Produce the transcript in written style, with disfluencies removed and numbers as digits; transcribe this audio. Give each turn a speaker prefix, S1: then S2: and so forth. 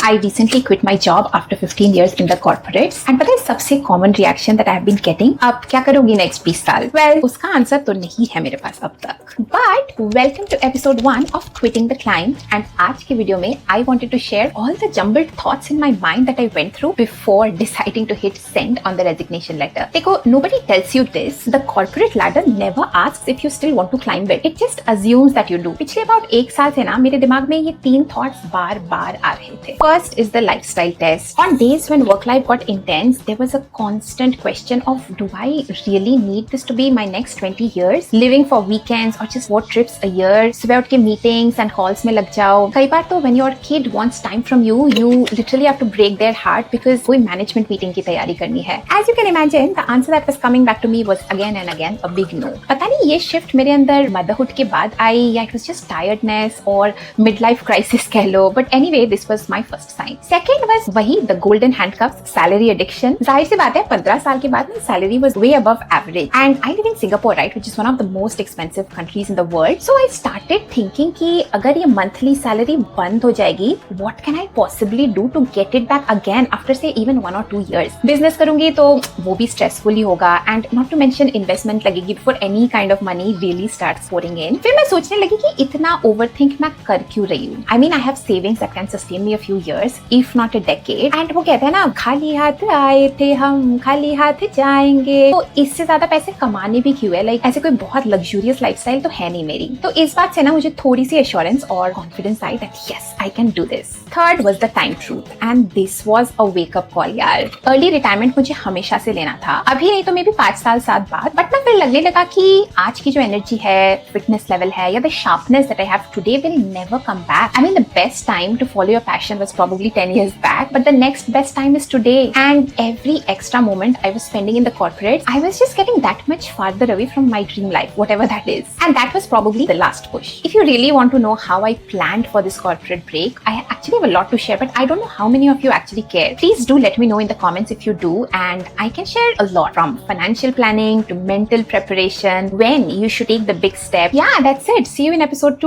S1: I recently quit my job after 15 years in the corporates and पता है सबसे common reaction that I have been getting, अब क्या करोगी next 20 साल? Well, उसका आंसर तो नहीं है मेरे पास अब तक. But welcome to episode 1 of Quitting the Climb and आज की वीडियो में I wanted to share all the jumbled thoughts in my mind that I went through before deciding to hit send on the resignation letter. देखो, nobody tells you this. The corporate ladder never asks if you still want to climb it. It just assumes that you do. पिछले about 1 साल से ना मेरे दिमाग में ये 3 thoughts बार बार आ रहे थे. First is the lifestyle test. On days when work life got intense, there was a constant question of, do I really need this to be my next 20 years? Living for weekends or just what trips a year? सुबह उठ के meetings and calls में लग जाओ. कई बार तो when your kid wants time from you, you literally have to break their heart because कोई management meeting की तैयारी करनी है. As you can imagine, the answer that was coming back to me was again and again a big no. पता नहीं ये shift मेरे अंदर motherhood के बाद आई या it was just tiredness or midlife crisis कह लो. But anyway, this was my first sign. Second was वही the golden handcuffs, salary addiction. जाहिर सी बात है 15 साल के बाद ना salary was way above average. And I live in Singapore, right, which is one of the most expensive countries in the world. So I started thinking कि अगर ये monthly salary बंद हो जाएगी, what can I possibly do to get it back again after say even 1 or 2 years? Business करूंगी तो वो भी stressful ही होगा and not to mention investment लगेगी before any kind of money really starts pouring in. फिर मैं सोचने लगी कि इतना overthink मैं कर क्यों रही हूँ? I mean, I have savings that can sustain me a few years, if not a decade. And वो कहते हैं ना, खाली हाथ आए थे हम, खाली हाथ जाएंगे. तो इससे ज्यादा पैसे कमाने भी क्यों है? Like ऐसे कोई बहुत luxurious lifestyle तो है नहीं मेरी. तो इस बात से ना मुझे थोड़ी सी assurance और confidence I that yes, I can do this. Third was the time truth, and this was a wake up call यार. Early retirement मुझे हमेशा से लेना था. अभी नहीं तो मे भी 5 साल 7 बाद. बट ना फिर लगने लगा कि आज की जो एनर्जी है, फिटनेस लेवल है या the sharpness that I have today will never come back. I mean, the best time to follow your passion was probably 10 years back, but the next best time is today. And every extra moment I was spending in the corporate, I was just getting that much farther away from my dream life, whatever that is. And that was probably the last push. If you really want to know how I planned for this corporate break, I actually have a lot to share, but I don't know how many of you actually care. Please do let me know in the comments if you do, and I can share a lot from financial planning to mental preparation, when you should take the big step. Yeah, that's it. See you in episode 2.